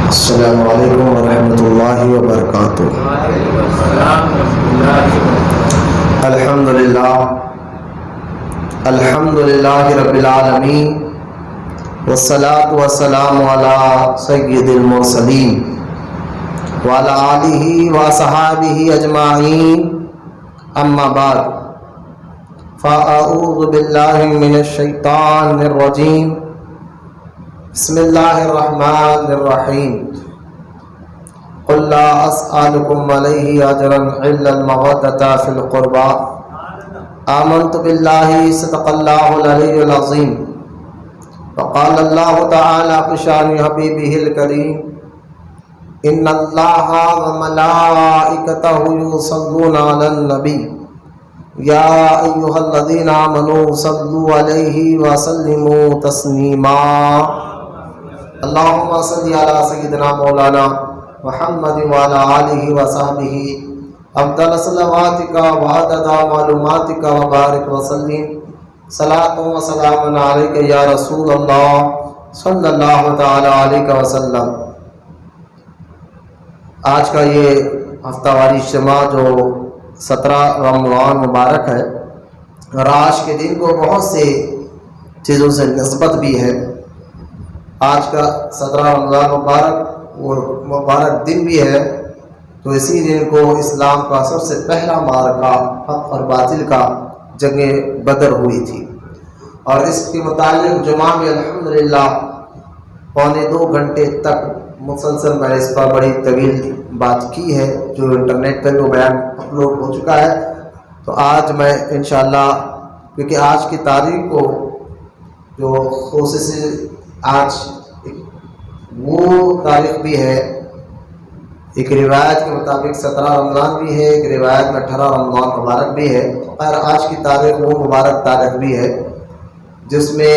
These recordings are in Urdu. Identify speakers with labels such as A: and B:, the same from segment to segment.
A: السلام علیکم ورحمۃ اللہ وبرکاتہ۔ الحمد للہ رب العالمین، والصلاة والسلام علی سید المرسلین وعلی آلہ وصحابہ اجمعین، اما بعد فاعوذ باللہ من الشیطان الرجیم، بسم اللہ الرحمن الرحیم۔ قل لا اسألکم علیہ اجرا الا المودۃ فی القربى، آمنت باللہ صدق اللہ العلی العظیم۔ وقال اللہ تعالی بشان حبیبہ الکریم، ان اللہ وملائکتہ یصلون علی النبی یا ایھا الذین آمنوا صلوا علیہ وسلموا تسلیما۔ اللہم صل علی سیدنا مولانا محمد وعلی آلہ وصحبہ افضل صلواتک وعدد معلوماتک وبارک وسلم، صلاۃ و سلام علیک یا رسول اللہ صلی اللہ تعالی علیہ وسلم۔ آج کا یہ ہفتہ واری اجتماع جو 17 رمضان مبارک ہے، اور آج کے دن کو بہت سے چیزوں سے نسبت بھی ہے۔ آج کا 17 رمضان مبارک دن بھی ہے، تو اسی دن کو اسلام کا سب سے پہلا معرکہ حق اور باطل کا جنگ بدر ہوئی تھی، اور اس کے متعلق جمعہ میں الحمدللہ 1.25 گھنٹے تک مسلسل میں نے اس پر بڑی طویل بات کی ہے، جو انٹرنیٹ پر وہ بیان اپلوڈ ہو چکا ہے۔ تو آج میں انشاءاللہ، کیونکہ آج کی تاریخ کو جو خصوصی آج وہ تاریخ بھی ہے، ایک روایت کے مطابق 17 رمضان بھی ہے، ایک روایت میں 18 رمضان مبارک بھی ہے۔ خیر، آج کی تاریخ وہ مبارک تاریخ بھی ہے جس میں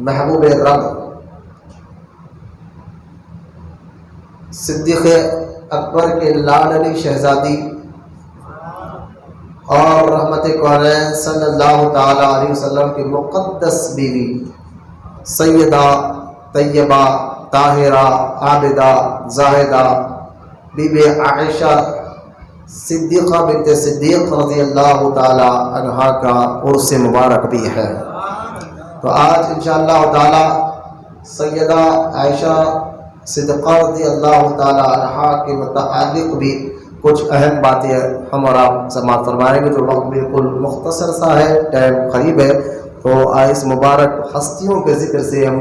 A: محبوب رب صدیق اکبر کے لاڈلی شہزادی اور رحمت کونین صلی اللہ تعالی علیہ وسلم کی مقدس بیوی سیدہ طیبہ طاہرہ عابدہ زاہدہ بی بی عائشہ صدیقہ بنت صدیق رضی اللہ تعالی عنہا کا عرس مبارک بھی ہے۔ تو آج انشاءاللہ تعالی سیدہ عائشہ صدیقہ رضی اللہ تعالی عنہا کے متعلق بھی کچھ اہم باتیں ہم اور آپ سماعت فرمائیں گے، جو وقت بالکل مختصر سا ہے، ٹائم قریب ہے، تو اس مبارک ہستیوں کے ذکر سے ہم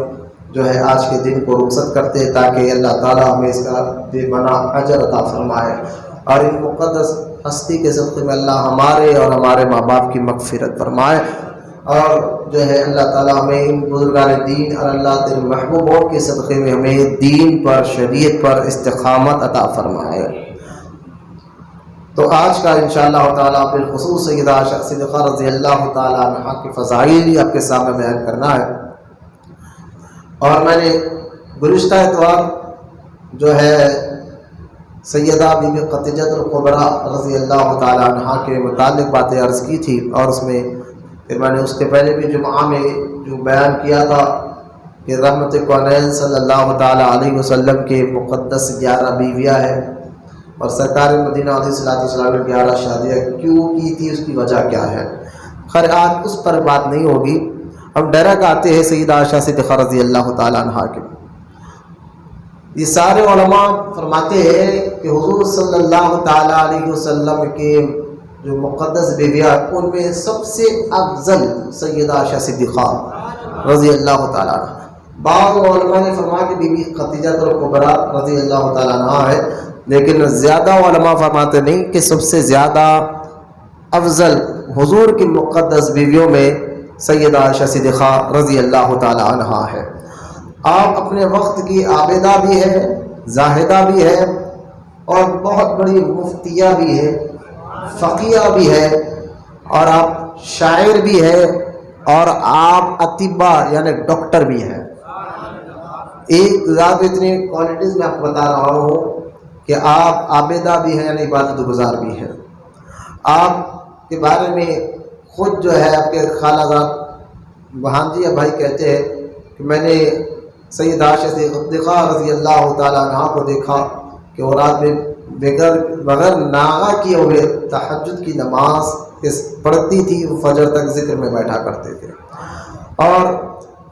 A: جو ہے آج کے دن کو رخصت کرتے ہیں، تاکہ اللہ تعالیٰ ہمیں اس کا بے پناہ اجر عطا فرمائے، اور ان مقدس ہستی کے صدقے میں اللہ ہمارے اور ہمارے ماں باپ کی مغفرت فرمائے، اور جو ہے اللہ تعالیٰ ہمیں ان بزرگان دین اور اللہ تیرے محبوبوں کے صدقے میں ہمیں دین پر، شریعت پر استقامت عطا فرمائے۔ تو آج کا انشاءاللہ تعالیٰ بالخصوص سیدہ عائشہ صدیقہ رضی اللہ تعالیٰ عنہا کی فضائل آپ کے سامنے بیان کرنا ہے۔ اور میں نے گزشتہ اتوار جو ہے سیدہ بی بی خدیجہ الکبریٰ رضی اللہ تعالیٰ عنہا کے متعلق باتیں عرض کی تھی، اور اس میں پھر میں نے اس کے پہلے بھی جمعہ میں جو بیان کیا تھا کہ رحمت کونین صلی اللہ تعالیٰ علیہ وسلم کے مقدس 11 بیویاں ہیں، اور سرکار مدینہ علیہ الصلوۃ والسلام نے 11 شادیاں کیوں کی تھی، اس کی وجہ کیا ہے۔ خیر، آج اس پر بات نہیں ہوگی، ہم ڈائریکٹ آتے ہیں سیدہ عائشہ صدیقہ رضی اللہ تعالیٰ عنہا کے۔ یہ سارے علماء فرماتے ہیں کہ حضور صلی اللہ تعالیٰ علیہ وسلم کے جو مقدس بیویاں، ان میں سب سے افضل سیدہ عائشہ صدیقہ رضی اللہ تعالیٰ عنہ۔ بعض علماء نے فرمایا کہ بی بی خدیجہ الکبریٰ رضی اللہ تعالیٰ عنہ ہے، لیکن زیادہ علماء فرماتے نہیں کہ سب سے زیادہ افضل حضور کی مقدس بیویوں میں سیدہ عائشہ صدیقہ رضی اللہ تعالی عنہا ہے۔ آپ اپنے وقت کی عابدہ بھی ہے، زاہدہ بھی ہے، اور بہت بڑی مفتیہ بھی ہے، فقیہ بھی ہے، اور آپ شاعر بھی ہے، اور آپ اطباء یعنی ڈاکٹر بھی ہے۔ ایک ذات اتنی کوالٹیز میں آپ کو بتا رہا ہوں کہ آپ عابدہ بھی ہیں، یعنی عبادت گزار بھی ہیں۔ آپ کے بارے میں خود جو ہے آپ کے خالہ زاد بھانجی یا بھائی کہتے ہیں کہ میں نے سیدہ عائشہ صدیقہ رضی اللہ تعالیٰ عنہ کو دیکھا کہ وہ رات میں بغیر ناغہ کیے ہوئے تہجد کی نماز پڑھتی تھی، وہ فجر تک ذکر میں بیٹھا کرتے تھے۔ اور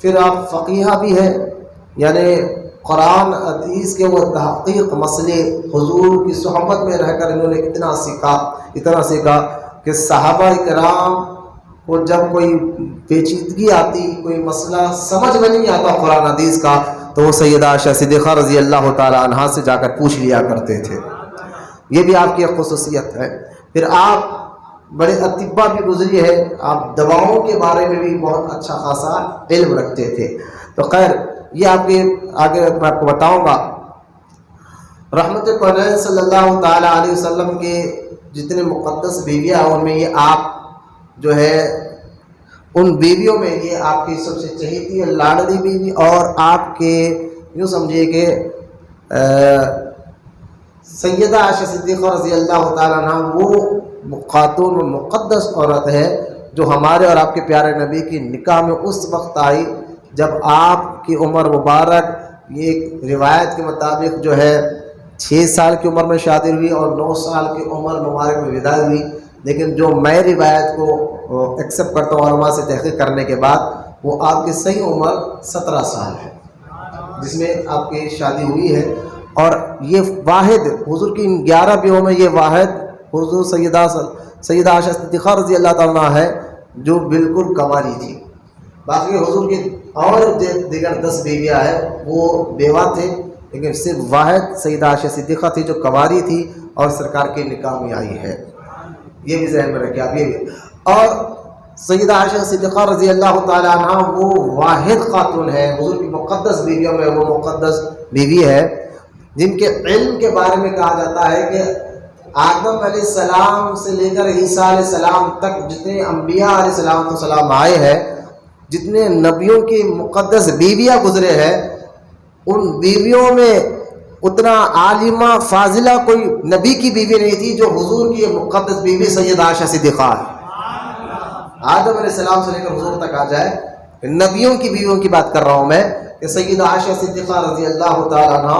A: پھر آپ فقیہ بھی ہیں، یعنی قرآن حدیث کے وہ تحقیق مسئلے حضور کی صحبت میں رہ کر انہوں نے اتنا سیکھا کہ صحابہ کرام کو جب کوئی پیچیدگی آتی، کوئی مسئلہ سمجھ میں نہیں آتا قرآن حدیث کا، تو وہ سیدہ عائشہ صدیقہ رضی اللہ تعالیٰ عنہا سے جا کر پوچھ لیا کرتے تھے۔ یہ بھی آپ کی ایک خصوصیت ہے۔ پھر آپ بڑے اطباء بھی گزری ہے، آپ دواؤں کے بارے میں بھی بہت اچھا خاصا علم رکھتے تھے۔ تو خیر یہ آپ کے آگے میں آپ کو بتاؤں گا۔ رحمت کونین صلی اللہ تعالیٰ علیہ وسلم کے جتنے مقدس بیویاں ہیں، ان میں یہ آپ جو ہے ان بیویوں میں یہ آپ کی سب سے چہیتی لاڈلی بیوی، اور آپ کے یوں سمجھیے کہ سیدہ عائشہ صدیقہ رضی اللہ تعالیٰ عنہ وہ خاتون و مقدس عورت ہے جو ہمارے اور آپ کے پیارے نبی کی نکاح میں اس وقت آئی جب آپ کی عمر مبارک، یہ ایک روایت کے مطابق جو ہے 6 سال کی عمر میں شادی ہوئی اور 9 سال کی عمر مبارک میں ودا ہوئی، لیکن جو میں روایت کو ایکسیپٹ کرتا ہوں علماء سے تحقیق کرنے کے بعد، وہ آپ کی صحیح عمر 17 سال ہے جس میں آپ کی شادی ہوئی ہے۔ اور یہ واحد حضور کی ان 11 بیووں میں یہ واحد حضور سیدہ عائشہ صدیقہ رضی اللہ تعالیٰ عنہ ہے جو بالکل کنواری تھی۔ باقی حضور کی اور دیگر 10 بیویاں ہیں وہ بیوہ تھے، لیکن صرف واحد سیدہ عائشہ صدیقہ تھی جو کنواری تھی اور سرکار کے نکاح میں آئی ہے۔ یہ بھی ذہن میں رکھیں آپ۔ یہ بھی اور سیدہ عائشہ صدیقہ رضی اللہ تعالیٰ عنہ وہ واحد خاتون ہے حضور کی مقدس بیویوں میں، وہ مقدس بیوی ہے جن کے علم کے بارے میں کہا جاتا ہے کہ آدم علیہ السلام سے لے کر عیسیٰ علیہ السلام تک جتنے انبیاء علیہ السلام آئے ہیں، جتنے نبیوں کی مقدس بیویاں گزرے ہیں، ان بیویوں میں اتنا عالمہ فاضلہ کوئی نبی کی بیوی نہیں تھی جو حضور کی مقدس بیوی سیدہ عائشہ صدیقہ ہے۔ آدم علیہ السلام سے لے کر حضور تک آ جائے، نبیوں کی بیویوں کی بات کر رہا ہوں میں کہ سیدہ عائشہ صدیقہ رضی اللہ تعالیٰ عنہ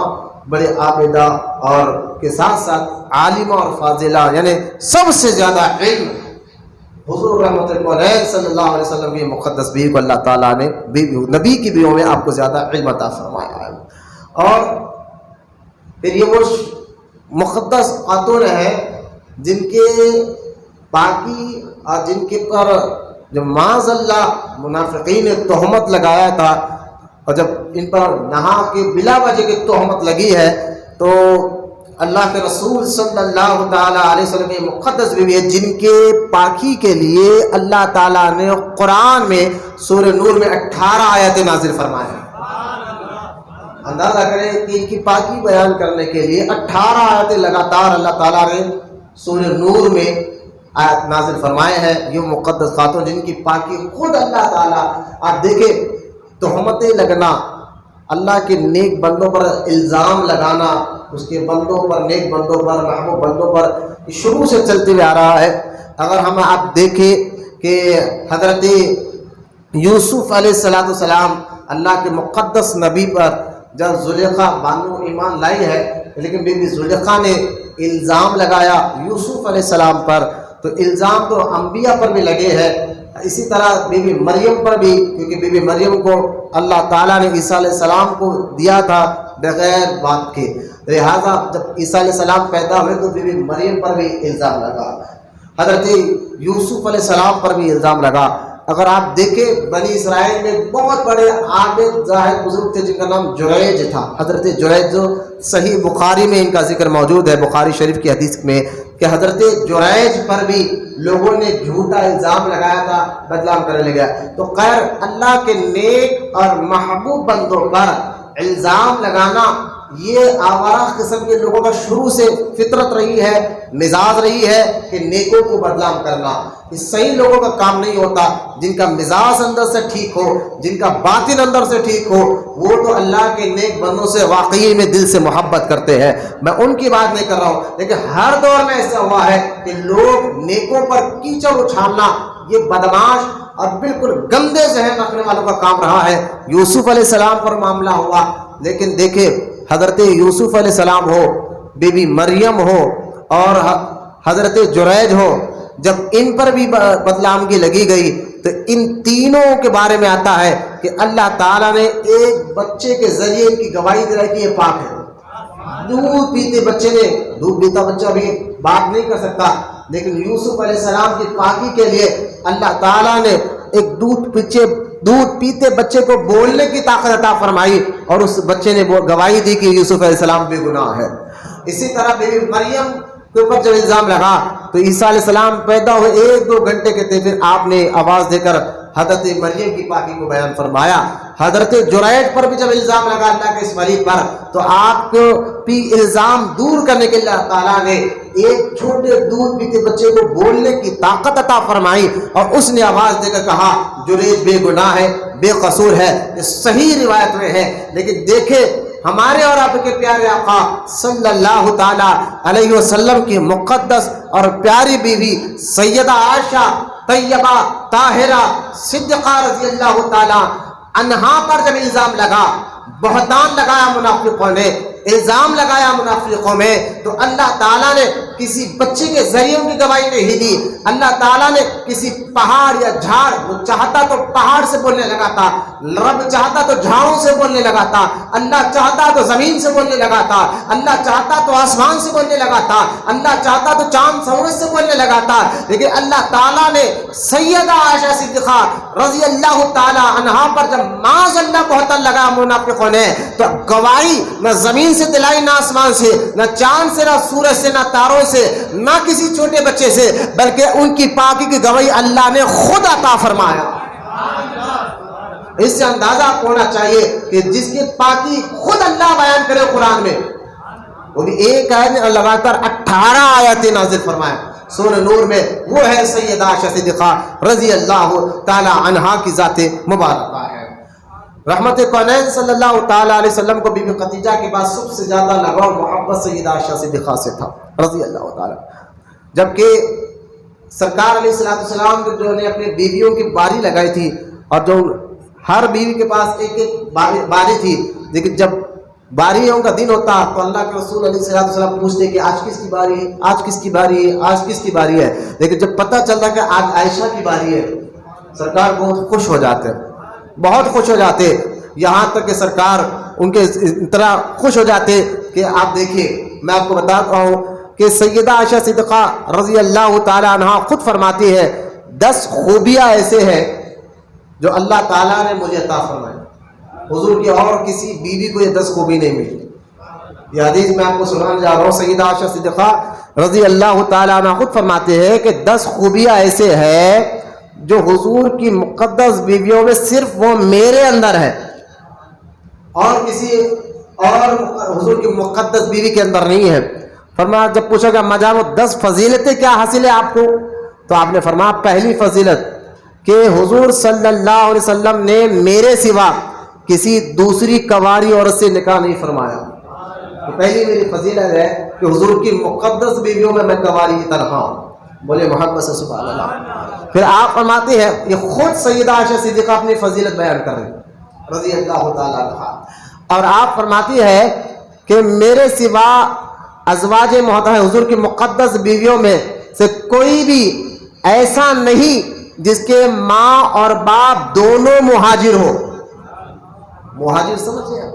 A: بڑے عابدہ اور کے ساتھ ساتھ عالمہ اور فاضلہ، یعنی سب سے زیادہ علم حضور رحمت اللہ صلی اللہ علیہ وسلم کی مقدس بیوی کو اللہ تعالیٰ نے نبی کی بیویوں میں آپ کو زیادہ علم عطا فرمایا ہے۔ اور پھر یہ وہ مقدس خاتون ہیں جن کے پاکی اور جن کے پر جب معاذ اللہ منافقین نے تہمت لگایا تھا، اور جب ان پر نہا کے بلا وجہ کی تہمت لگی ہے، تو اللہ کے رسول صلی اللہ تعالیٰ علیہ وسلم کی مقدس بیوی ہے جن کے پاکی کے لیے اللہ تعالیٰ نے قرآن میں سورہ نور میں 18 آیتیں نازل فرمائے ہیں۔ اندازہ کریں کہ ان کی پاکی بیان کرنے کے لیے 18 آیتیں لگاتار اللہ تعالیٰ نے سورہ نور میں آیت نازل فرمائے ہیں۔ یہ مقدس خاتون جن کی پاکی خود اللہ تعالیٰ، آپ دیکھیں تہمتیں لگنا، اللہ کے نیک بندوں پر الزام لگانا، اس کے بندوں پر، نیک بندوں پر، محبوب بندوں پر شروع سے چلتے ہوئے آ رہا ہے۔ اگر ہم آپ دیکھیں کہ حضرت یوسف علیہ السلام اللہ کے مقدس نبی پر جب زلیخا بانو ایمان لائی ہے، لیکن بی بی زلیخا نے الزام لگایا یوسف علیہ السلام پر، تو الزام تو انبیاء پر بھی لگے ہیں، اسی طرح بی بی مریم پر بھی، کیونکہ بی بی مریم کو اللہ تعالیٰ نے عیسیٰ علیہ السلام کو دیا تھا بغیر باپ کے، لہٰذا جب عیسیٰ علیہ السلام پیدا ہوئے تو بی بی مریم پر بھی الزام لگا، حضرت یوسف علیہ السلام پر بھی الزام لگا۔ اگر آپ دیکھیں بنی اسرائیل میں بہت بڑے عابد زاہد بزرگ تھے جن کا نام جریج تھا، حضرت جریج، جو صحیح بخاری میں ان کا ذکر موجود ہے، بخاری شریف کی حدیث میں، کہ حضرت جریج پر بھی لوگوں نے جھوٹا الزام لگایا تھا، بدنام کرنے لگا۔ تو خیر اللہ کے نیک اور محبوب بندوں پر الزام لگانا یہ آوارہ قسم کے لوگوں کا شروع سے فطرت رہی ہے، مزاج رہی ہے کہ نیکوں کو بدنام کرنا۔ یہ صحیح لوگوں کا کام نہیں ہوتا، جن کا مزاج اندر سے ٹھیک ہو، جن کا باطن اندر سے ٹھیک ہو، وہ تو اللہ کے نیک بندوں سے واقعی میں دل سے محبت کرتے ہیں۔ میں ان کی بات نہیں کر رہا ہوں، لیکن ہر دور میں ایسا ہوا ہے کہ لوگ نیکوں پر کیچڑ اچھالنا، یہ بدماش اور بالکل گندے ذہن رکھنے والوں کا کام رہا ہے۔ یوسف علیہ السلام پر معاملہ ہوا، لیکن دیکھیں حضرت یوسف علیہ السلام ہو، بی بی مریم ہو اور حضرت جریج ہو، جب ان پر بھی بدنامگی لگی گئی تو ان تینوں کے بارے میں آتا ہے کہ اللہ تعالیٰ نے ایک بچے کے ذریعے ان کی گواہی دلائی کہ یہ پاک ہے۔ دودھ پیتے بچے نے، دودھ پیتا بچہ بھی بات نہیں کر سکتا، لیکن یوسف علیہ السلام کی پاکی کے لیے اللہ تعالیٰ نے ایک دودھ پیتے بچے کو بولنے کی طاقت عطا فرمائی، اور اس بچے نے وہ گواہی دی کہ یوسف علیہ السلام بے گناہ ہے۔ اسی طرح بی بی مریم کے اوپر جب الزام لگا تو عیسیٰ علیہ السلام پیدا ہوئے 1-2 گھنٹے کے تھے، پھر آپ نے آواز دے کر حضرت مریم کی پاکی کو بیان فرمایا۔ حضرت جریج پر بھی جب الزام لگا اللہ کے اس ولی پر تو آپ کو بھی الزام دور کرنے کے لیے اللہ تعالیٰ نے ایک چھوٹے دودھ پیتے بچے کو بولنے کی طاقت عطا فرمائی، اور اس نے آواز دے کر کہا جریج بے گناہ ہے، بے قصور ہے۔ یہ صحیح روایت میں ہے، لیکن دیکھیں ہمارے اور آپ کے پیارے آقا صلی اللہ تعالی علیہ وسلم کی مقدس اور پیاری بیوی سیدہ عائشہ طیبہ طاہرہ صدیقہ رضی اللہ تعالی عنہا پر جب الزام لگا، بہتان لگایا منافقوں نے، الزام لگایا منافقوں میں، تو اللہ تعالیٰ نے کسی بچے کے ذریعے ان کی گواہی نہیں دی۔ اللہ تعالیٰ نے کسی پہاڑ یا جھاڑ، وہ چاہتا تو پہاڑ سے بولنے لگا تھا، رب چاہتا تو جھاڑوں سے بولنے لگا تھا، اللہ چاہتا تو زمین سے بولنے لگا تھا، اللہ چاہتا تو آسمان سے بولنے لگا تھا، اللہ چاہتا تو چاند سورج سے بولنے لگا تھا، لیکن اللہ تعالیٰ نے سیدہ عائشہ صدیقہ رضی اللہ تعالی عنہا پر جب معاذ اللہ بہتان لگا منافقوں نے، تو گواہی نہ زمین سے دلائی، نہ آسمان سے، نہ چاند سے، نہ سورج سے، نہ تاروں سے، نہ کسی چھوٹے بچے سے، بلکہ ان کی پاکی کی گواہی اللہ نے خود عطا فرمایا۔ اس سے اندازہ آپ کو ہونا چاہیے کہ جس کی پاکی خود اللہ بیان کرے قرآن میں، وہ بھی ایک آیت میں لگاتار 18 آیتیں نازل فرمائے سورہ نور میں، وہ ہے سیدہ عائشہ صدیقہ رضی اللہ تعالی عنہا کی ذات مبارکہ ہے۔ رحمت کونین صلی اللہ تعالی علیہ وسلم کو بی بی خدیجہ کے بعد سب سے زیادہ لگاؤ محبت سیدہ عائشہ صدیقہ سے تھا رضی اللہ تعالی، جبکہ سرکار علیہ السلام جو نے اپنی بیویوں کی باری لگائی تھی، اور جو ہر بیوی کے پاس ایک ایک باری تھی، لیکن جب باریوں کا دن ہوتا تو اللہ کے رسول علیہ السلام پوچھتے کہ آج کس کی باری ہے، آج کس کی باری ہے، آج کس کی باری ہے، لیکن جب پتہ چلتا کہ آج عائشہ کی باری ہے، سرکار بہت خوش ہو جاتے، بہت خوش ہو جاتے، یہاں تک کہ سرکار ان کے اتنا خوش ہو جاتے کہ آپ دیکھیے، میں آپ کو بتاتا ہوں کہ سیدہ عائشہ صدیقہ رضی اللہ تعالی عنہا خود فرماتی ہے 10 خوبیاں ایسے ہیں جو اللہ تعالیٰ نے مجھے عطا فرمائی، حضور کی اور کسی بیوی کو یہ 10 خوبی نہیں ملی۔ یہ حدیث میں آپ کو سنانے جا رہا ہوں، سیدہ عائشہ صدیقہ رضی اللہ تعالیٰ عنہ خود فرماتے ہیں کہ 10 خوبیاں ایسے ہیں جو حضور کی مقدس بیویوں میں صرف وہ میرے اندر ہے، اور کسی اور حضور کی مقدس بیوی کے اندر نہیں ہے۔ فرمایا جب پوچھا کہ اما جان وہ 10 فضیلتیں کیا حاصل ہے آپ کو، تو آپ نے فرمایا پہلی فضیلت کہ حضور صلی اللہ علیہ وسلم نے میرے سوا کسی دوسری کنواری عورت سے نکاح نہیں فرمایا۔ تو پہلی میری فضیلت ہے کہ حضور کی مقدس بیویوں میں میں کنواری کی طرح ہوں، بولے محبت سے سبحان اللہ۔ پھر آپ فرماتے ہیں، یہ خود سیدہ عائشہ صدیقہ اپنی فضیلت بیان کر رہی ہیں رضی اللہ تعالیٰ عنہا، اور آپ فرماتی ہے کہ میرے سوا ازواج محترمہ حضور کی مقدس بیویوں میں سے کوئی بھی ایسا نہیں جس کے ماں اور باپ دونوں مہاجر ہو۔ مہاجر سمجھے آپ،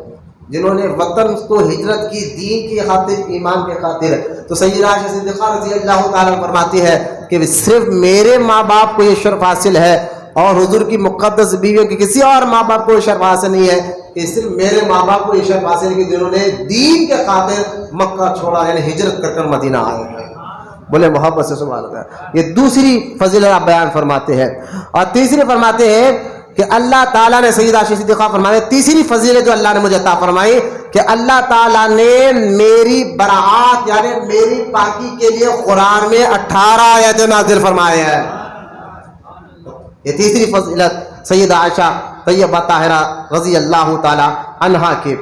A: جنہوں نے وطن کو ہجرت کی، دین کی خاطر، ایمان کے خاطر۔ تو سیدہ عائشہ صدیقہ رضی اللہ تعالیٰ فرماتی ہے کہ صرف میرے ماں باپ کو یہ شرف حاصل ہے، اور حضور کی مقدس بیویوں کی کسی اور ماں باپ کو یہ شرف حاصل نہیں ہے، کہ صرف میرے ماں باپ کو یہ شرف حاصل ہے کہ جنہوں نے دین کے خاطر مکہ چھوڑا، یعنی ہجرت کر کر مدینہ آئے ہیں، بولے محبت سے سبحان اللہ۔ یہ دوسری فضیلت آپ بیان فرماتے ہیں۔ اور تیسری فرماتے ہیں کہ اللہ تعالیٰ نے سیدہ عائشہ صدیقہ فرماتے، تیسری فضیلت جو اللہ نے مجھے عطا فرمائی کہ اللہ تعالیٰ نے میری براعت یعنی میری پاکی کے لیے قرآن میں 18 آیتیں نازل فرمائے ہیں۔ یہ تیسری فضیلت سیدہ عائشہ طیبہ طاہرہ رضی اللہ تعالی عنہا کی۔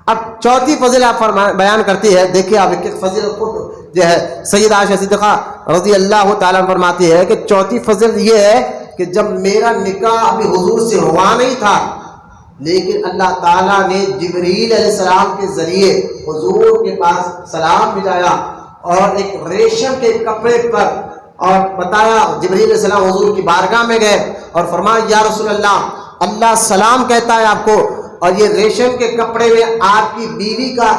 A: اب چوتھی فضیلت بیان کرتی ہے، دیکھیے آپ ایک فضیلت خود جو ہے سیدہ عائشہ صدیقہ رضی اللہ تعالیٰ فرماتی ہے کہ چوتھی فضیلت یہ ہے کہ جب میرا نکاح ابھی حضور سے ہوا نہیں تھا، لیکن اللہ تعالیٰ نے جبریل علیہ السلام کے ذریعے حضور کے پاس سلام بھیجایا اور ایک ریشم کے کپڑے پر اور بتایا، جبریل علیہ السلام حضور کی بارگاہ میں گئے اور فرمایا یا رسول اللہ، اللہ سلام کہتا ہے آپ کو، اور یہ ریشم کے کپڑے میں آپ کی بیوی کا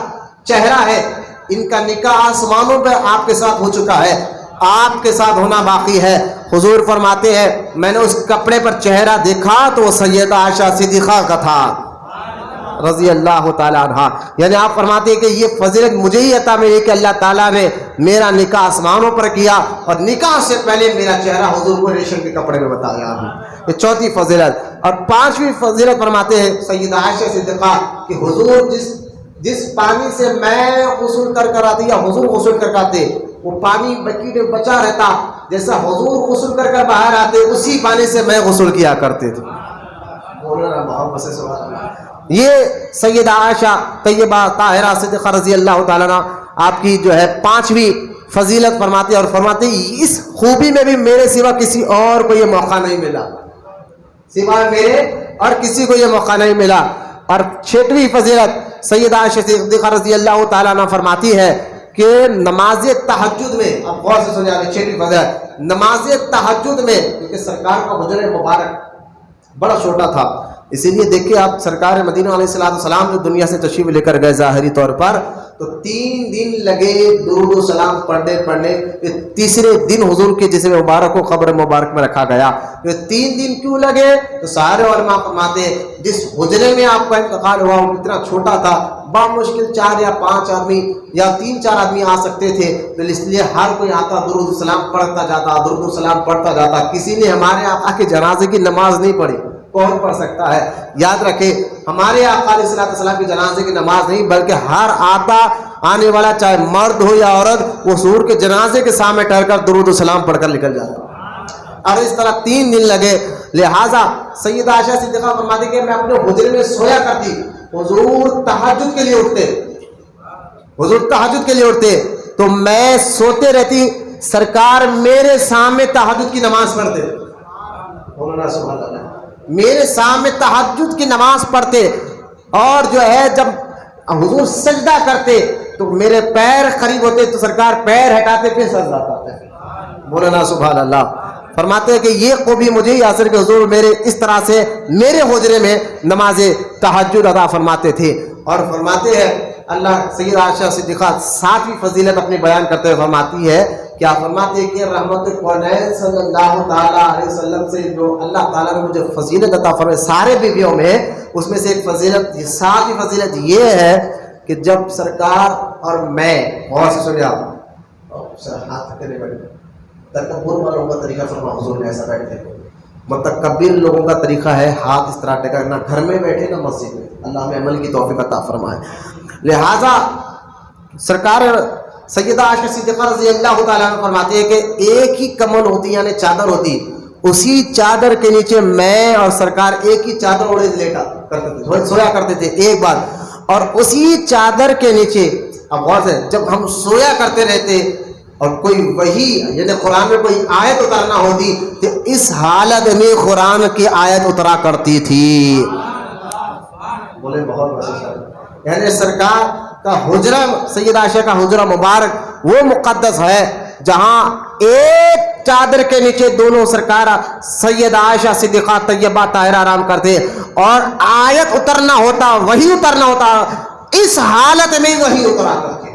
A: چہرہ ہے، ان کا نکاح آسمانوں پہ آپ کے ساتھ ہو چکا ہے، آپ کے ساتھ ہونا باقی ہے۔ حضور فرماتے ہیں میں نے اس کپڑے پر چہرہ دیکھا تو وہ سیدہ عائشہ صدیقہ کا تھا رضی اللہ تعالیٰ عنہ۔ یعنی آپ فرماتے ہیں کہ یہ فضیلت مجھے ہی عطا ملی کہ اللہ تعالیٰ نے میرا نکاح آسمانوں پر کیا اور نکاح سے پہلے میرا چہرہ حضور کو ریشم کے کپڑے میں بتایا۔ یہ چوتھی فضیلت۔ اور پانچویں فضیلت فرماتے ہیں سیدہ عائشہ صدیقہ کہ حضور جس پانی سے میں غسل کر آتی یا حضور غسل کر آتے، وہ پانی بکیٹ میں بچا رہتا، جیسا حضور غسل کر باہر آتے اسی پانی سے میں غسل کیا کرتے تھے۔ یہ سیدہ عائشہ طیبہ طاہرہ صدیقہ رضی اللہ تعالیٰ عنہ آپ کی جو ہے پانچویں فضیلت فرماتے اور فرماتے اس خوبی میں بھی میرے سوا کسی اور کو یہ موقع نہیں ملا، سوائے میرے اور کسی کو یہ موقع نہیں ملا۔ اور چھٹویں فضیلت سیدہ عائشہ صدیقہ رضی اللہ تعالیٰ عنہ فرماتی ہے کہ نماز تہجد میں، اب غور سے سنیے چھٹویں فضیلت، نماز تہجد میں، کیونکہ سرکار کا حجرہ مبارک بڑا چھوٹا تھا، اسی لیے دیکھیں آپ سرکار مدینہ علیہ السلام جو دنیا سے تشریف لے کر گئے ظاہری طور پر، تو 3 دن لگے درود و سلام پڑھنے، تیسرے دن حضور کے جسم مبارک کو قبر مبارک میں رکھا گیا۔ یہ 3 دن کیوں لگے؟ تو سارے علماء فرماتے ہیں جس حجرے میں آپ کا انتقال ہوا وہ اتنا چھوٹا تھا، بامشکل 4 یا 5 آدمی یا 3-4 آدمی آ سکتے تھے، تو اس لیے ہر کوئی آتا درود و سلام پڑھتا جاتا، درود و سلام پڑھتا جاتا۔ کسی نے ہمارے آقا کے جنازے کی نماز نہیں پڑھی، کون پڑھ سکتا ہے؟ یاد رکھیں ہمارے آقا علیہ السلام کی جنازے کی نماز نہیں، بلکہ ہر آنے والا چاہے مرد ہو یا عورت وہ حضور کے جنازے کے سامنے ٹھہر کر درود و سلام پڑھ کر نکل جاتا، اور اس طرح 3 دن لگے۔ لہٰذا سیدہ عائشہ صدیقہ فرماتی کہ میں اپنے حجرے میں سویا کرتی، حضور تہجد کے لیے اٹھتے تو میں سوتے رہتی، سرکار میرے سامنے تہجد کی نماز پڑھتے، سبحان اللہ، میرے سامنے تہجد کی نماز پڑھتے، اور جو ہے جب حضور سجدہ کرتے تو میرے پیر قریب ہوتے تو سرکار پیر ہٹاتے پھر سجدہ کرتے۔ مولانا سبحان اللہ فرماتے ہیں کہ یہ خوبی مجھے ہی حاصل کہ حضور میرے اس طرح سے میرے حجرے میں نماز تہجد ادا فرماتے تھے۔ اور فرماتے ہیں اللہ سیدہ عائشہ صدیقہ 7ویں فضیلت اپنی بیان کرتے ہوئے فرماتی ہے، کیا فرماتے ہیں کہ رحمت کونین صلی اللہ تعالیٰ علیہ وسلم سے جو اللہ تعالیٰ نے مجھے فضیلت عطا فرمائی سارے بیویوں میں، اس میں سے ایک فضیلت 7ویں فضیلت یہ ہے کہ جب سرکار اور میں، غور سے سنیں آپ، ہاتھ کرنے بیٹھے، تکبر والوں کا طریقہ فرما حضور نے ایسا بیٹھتے، متکبر لوگوں کا طریقہ ہے ہاتھ اس طرح ٹکا، نہ گھر میں بیٹھے نہ مسجد میں، اللہ ہمیں عمل کی توفیق عطا فرمائے۔ لہذا سرکار سیدہ عائشہ صدیقہ رضی اللہ تعالیٰ عنہ فرماتے ہیں کہ ایک ہی کمل ہوتی یعنی چادر ہوتی، اسی چادر کے نیچے میں اور سرکار ایک ہی چادر اوڑھے لیٹا کرتے تھے، سویا کرتے تھے ایک بار، اور اسی چادر کے نیچے اب غور سے جب ہم سویا کرتے رہتے اور کوئی وحی یعنی قرآن میں کوئی آیت اترنا ہوتی تو اس حالت میں قرآن کی آیت اترا کرتی تھی۔ بولے بہت یعنی سرکار کا حجرہ، سیدہ عائشہ کا حجرہ مبارک وہ مقدس ہے جہاں ایک چادر کے نیچے دونوں سرکار سیدہ عائشہ صدیقہ طیبہ طاہرہ آرام کرتے، اور آیت اترنا ہوتا، وحی اترنا ہوتا، اس حالت میں وحی اترا کرتے،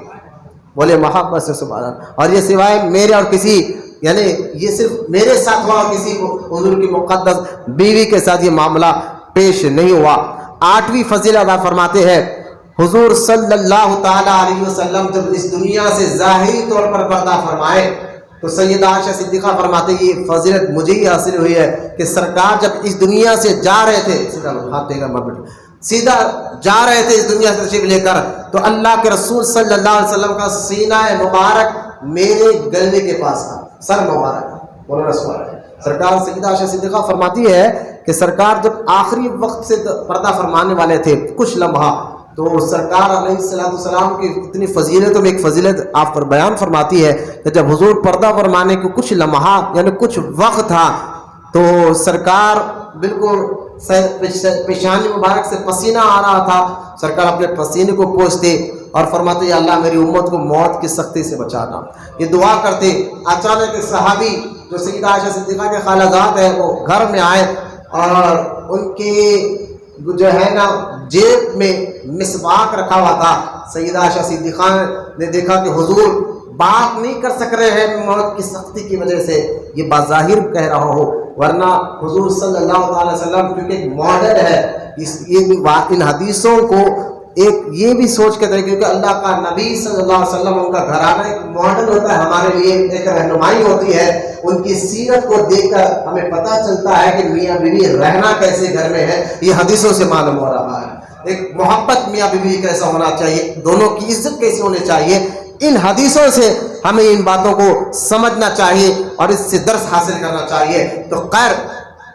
A: بولے محبت سے سبحان اللہ۔ اور یہ سوائے میرے اور کسی یعنی یہ صرف میرے ساتھ ہوا، کسی کو حضور کی مقدس بیوی کے ساتھ یہ معاملہ پیش نہیں ہوا۔ 8ویں فضیلت ادا فرماتے ہیں حضور صلی اللہ تعالیٰ علیہ وسلم جب اس دنیا سے ظاہری طور پر پردہ فرمائے تو سیدہ عائشہ صدیقہ فرماتے ہیں یہ فضیلت مجھے ہی حاصل ہوئی ہے کہ سرکار جب اس دنیا سے جا رہے تھے، سیدھا جا رہے تھے اس دنیا سے تشریف لے کر، تو اللہ کے رسول صلی اللہ علیہ وسلم کا سینہ مبارک میرے گلے کے پاس تھا، سر مبارک، مولانا سرکار سیدہ عائشہ صدیقہ فرماتی ہے کہ سرکار جب آخری وقت سے پردہ فرمانے والے تھے کچھ لمحہ، تو سرکار علیہ السلام کی اتنی فضیلتوں میں ایک فضیلت آپ پر بیان فرماتی ہے کہ جب حضور پردہ فرمانے کو کچھ لمحہ یعنی کچھ وقت تھا تو سرکار بالکل پیشانی مبارک سے پسینہ آ رہا تھا. سرکار اپنے پسینے کو پوچھتے اور فرماتے یا اللہ میری امت کو موت کی سختی سے بچانا. یہ دعا کرتے. اچانک ایک صحابی جو سیدہ عائشہ صدیقہ کے خالہ ہے وہ گھر میں آئے اور ان کی جو ہے نا جیب میں مسواک رکھا ہوا تھا. سیدہ عائشہ صدیقہ نے دیکھا کہ حضور بات نہیں کر سک رہے ہیں موت کی سختی کی وجہ سے. یہ بظاہر کہہ رہا ہو ورنہ حضور صلی اللہ علیہ وسلم کیونکہ ایک ماڈل ہے ان حدیثوں کو ایک یہ بھی سوچ کے کیونکہ اللہ کا نبی صلی اللہ علیہ وسلم ان کا گھرانہ ایک ماڈل ہوتا ہے ہمارے لیے, ایک رہنمائی ہوتی ہے. ان کی سیرت کو دیکھ کر ہمیں پتہ چلتا ہے کہ میاں بیوی رہنا کیسے گھر میں ہے. یہ حدیثوں سے معلوم ہو رہا ہے. ایک محبت میاں بیوی کیسا ہونا چاہیے, دونوں کی عزت کیسی ہونی چاہیے. ان حدیثوں سے ہمیں ان باتوں کو سمجھنا چاہیے اور اس سے درس حاصل کرنا چاہیے. تو خیر